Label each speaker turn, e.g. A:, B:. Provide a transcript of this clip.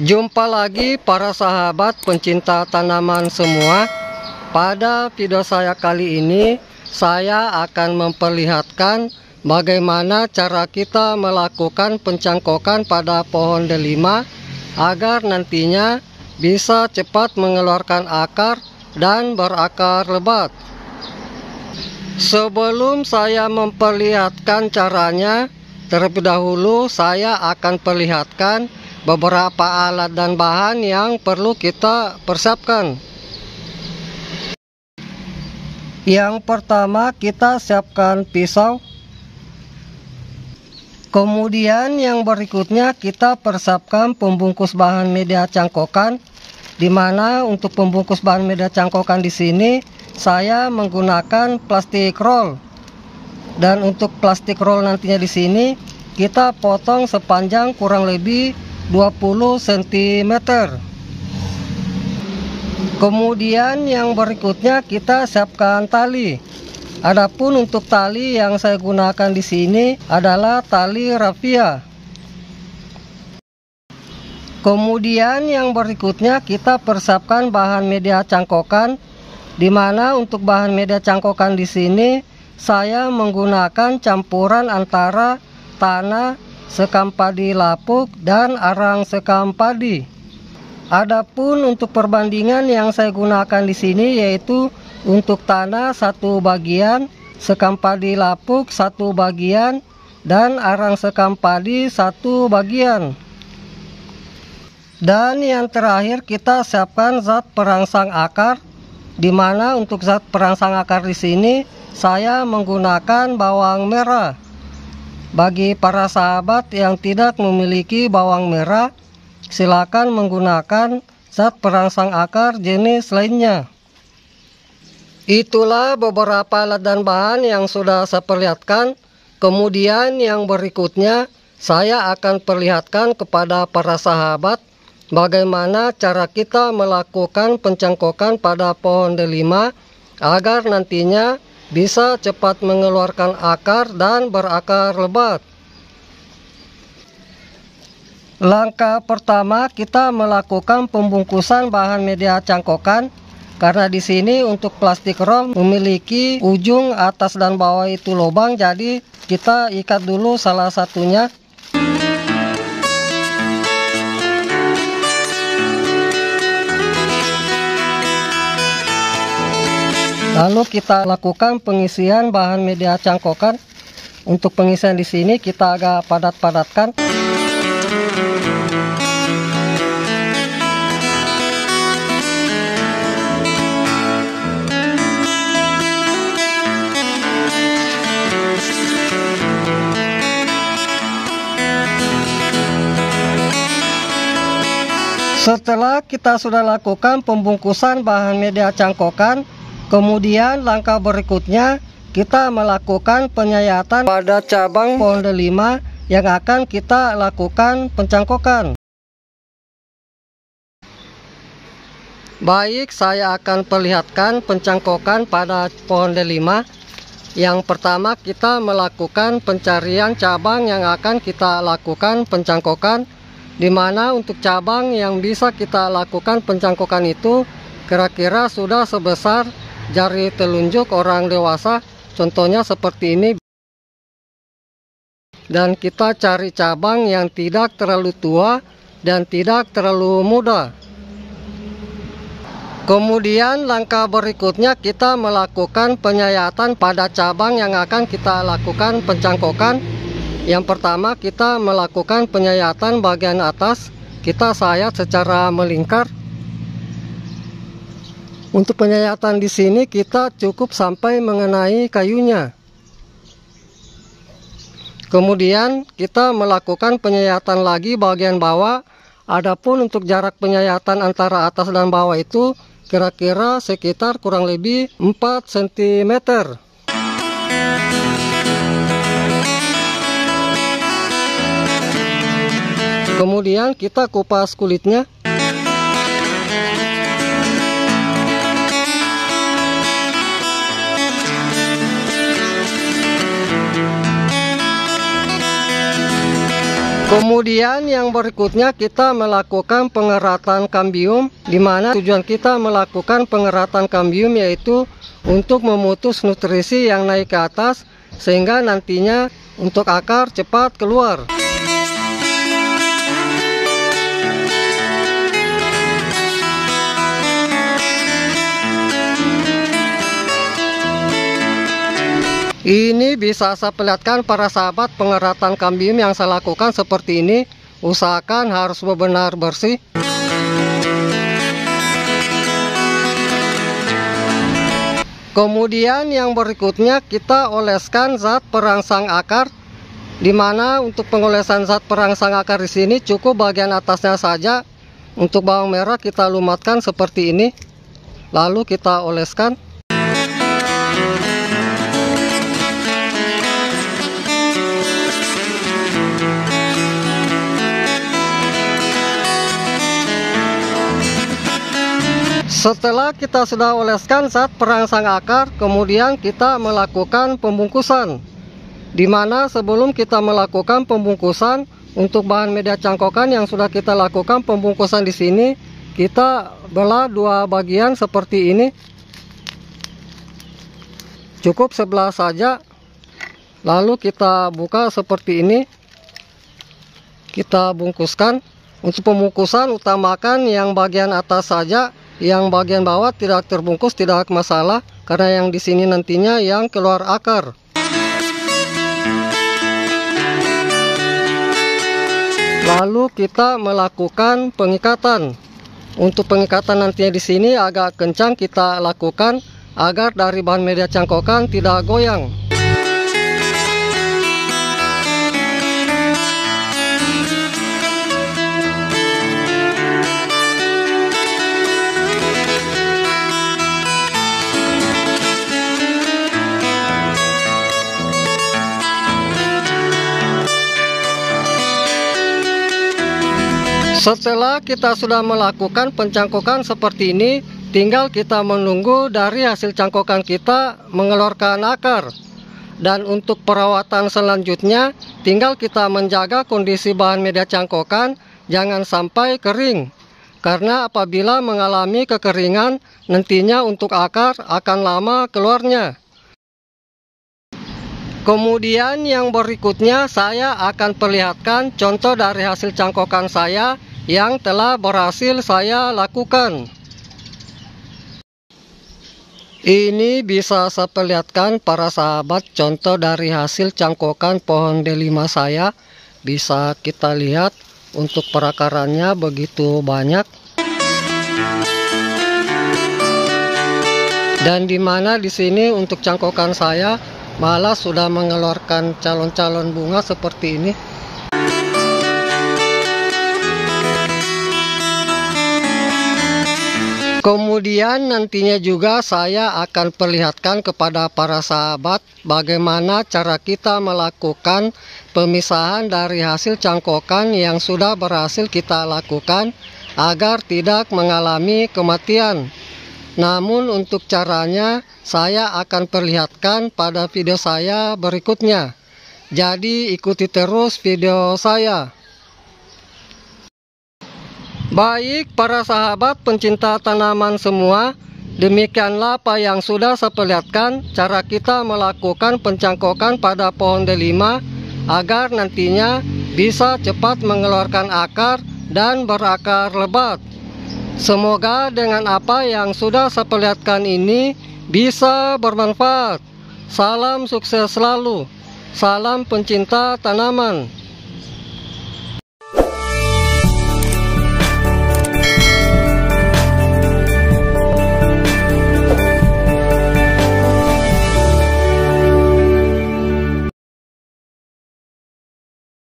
A: Jumpa lagi para sahabat pencinta tanaman semua. Pada video saya kali ini, saya akan memperlihatkan bagaimana cara kita melakukan pencangkokan pada pohon delima agar nantinya bisa cepat mengeluarkan akar dan berakar lebat. Sebelum saya memperlihatkan caranya, terlebih dahulu saya akan perlihatkan beberapa alat dan bahan yang perlu kita persiapkan. Yang pertama, kita siapkan pisau. Kemudian yang berikutnya kita persiapkan pembungkus bahan media cangkokan, di mana untuk pembungkus bahan media cangkokan di sini saya menggunakan plastik roll. Dan untuk plastik roll nantinya di sini kita potong sepanjang kurang lebih 20 cm. Kemudian yang berikutnya kita siapkan tali. Adapun untuk tali yang saya gunakan di sini adalah tali raffia. Kemudian yang berikutnya kita persiapkan bahan media cangkokan, di mana untuk bahan media cangkokan di sini saya menggunakan campuran antara tanah, sekam padi lapuk, dan arang sekam padi. Adapun untuk perbandingan yang saya gunakan di sini yaitu untuk tanah 1 bagian, sekam padi lapuk 1 bagian, dan arang sekam padi 1 bagian. Dan yang terakhir kita siapkan zat perangsang akar, di mana untuk zat perangsang akar di sini saya menggunakan bawang merah. Bagi para sahabat yang tidak memiliki bawang merah, silakan menggunakan zat perangsang akar jenis lainnya. Itulah beberapa alat dan bahan yang sudah saya perlihatkan. Kemudian yang berikutnya saya akan perlihatkan kepada para sahabat bagaimana cara kita melakukan pencangkokan pada pohon delima agar nantinya bisa cepat mengeluarkan akar dan berakar lebat. Langkah pertama kita melakukan pembungkusan bahan media cangkokan, karena di sini untuk plastik roll memiliki ujung atas dan bawah itu lubang, jadi kita ikat dulu salah satunya. Lalu kita lakukan pengisian bahan media cangkokan. Untuk pengisian di sini kita agak padat-padatkan. Setelah kita sudah lakukan pembungkusan bahan media cangkokan, kemudian langkah berikutnya kita melakukan penyayatan pada cabang pohon delima yang akan kita lakukan pencangkokan. Baik, saya akan perlihatkan pencangkokan pada pohon delima. Yang pertama kita melakukan pencarian cabang yang akan kita lakukan pencangkokan, di mana untuk cabang yang bisa kita lakukan pencangkokan itu kira-kira sudah sebesar jari telunjuk orang dewasa, contohnya seperti ini. Dan kita cari cabang yang tidak terlalu tua dan tidak terlalu muda. Kemudian langkah berikutnya kita melakukan penyayatan pada cabang yang akan kita lakukan pencangkokan. Yang pertama kita melakukan penyayatan bagian atas, kita sayat secara melingkar. Untuk penyayatan di sini kita cukup sampai mengenai kayunya. Kemudian kita melakukan penyayatan lagi bagian bawah. Adapun untuk jarak penyayatan antara atas dan bawah itu kira-kira sekitar kurang lebih 4 cm. Kemudian kita kupas kulitnya. Kemudian yang berikutnya kita melakukan pengeratan kambium, di mana tujuan kita melakukan pengeratan kambium yaitu untuk memutus nutrisi yang naik ke atas sehingga nantinya untuk akar cepat keluar. Ini bisa saya perlihatkan para sahabat, pengeratan kambium yang saya lakukan seperti ini. Usahakan harus benar-benar bersih. Kemudian yang berikutnya kita oleskan zat perangsang akar, di mana untuk pengolesan zat perangsang akar di sini cukup bagian atasnya saja. Untuk bawang merah kita lumatkan seperti ini, lalu kita oleskan. Setelah kita sudah oleskan zat perangsang akar, kemudian kita melakukan pembungkusan. Di mana sebelum kita melakukan pembungkusan, untuk bahan media cangkokan yang sudah kita lakukan pembungkusan di sini, kita belah dua bagian seperti ini. Cukup sebelah saja. Lalu kita buka seperti ini. Kita bungkuskan. Untuk pembungkusan utamakan yang bagian atas saja. Yang bagian bawah tidak terbungkus tidak masalah, karena yang di sini nantinya yang keluar akar. Lalu kita melakukan pengikatan. Untuk pengikatan nantinya di sini agak kencang kita lakukan agar dari bahan media cangkokan tidak goyang. Setelah kita sudah melakukan pencangkokan seperti ini, tinggal kita menunggu dari hasil cangkokan kita mengeluarkan akar. Dan untuk perawatan selanjutnya, tinggal kita menjaga kondisi bahan media cangkokan jangan sampai kering. Karena apabila mengalami kekeringan, nantinya untuk akar akan lama keluarnya. Kemudian yang berikutnya saya akan perlihatkan contoh dari hasil cangkokan saya yang telah berhasil saya lakukan. Ini bisa saya perlihatkan para sahabat contoh dari hasil cangkokan pohon delima saya. Bisa kita lihat untuk perakarannya begitu banyak. Dan dimana di sini untuk cangkokan saya malah sudah mengeluarkan calon-calon bunga seperti ini. Kemudian nantinya juga saya akan perlihatkan kepada para sahabat bagaimana cara kita melakukan pemisahan dari hasil cangkokan yang sudah berhasil kita lakukan agar tidak mengalami kematian. Namun untuk caranya saya akan perlihatkan pada video saya berikutnya. Jadi ikuti terus video saya. Baik para sahabat pencinta tanaman semua, demikianlah apa yang sudah saya perlihatkan cara kita melakukan pencangkokan pada pohon delima agar nantinya bisa cepat mengeluarkan akar dan berakar lebat. Semoga dengan apa yang sudah saya perlihatkan ini bisa bermanfaat. Salam sukses selalu. Salam pencinta tanaman.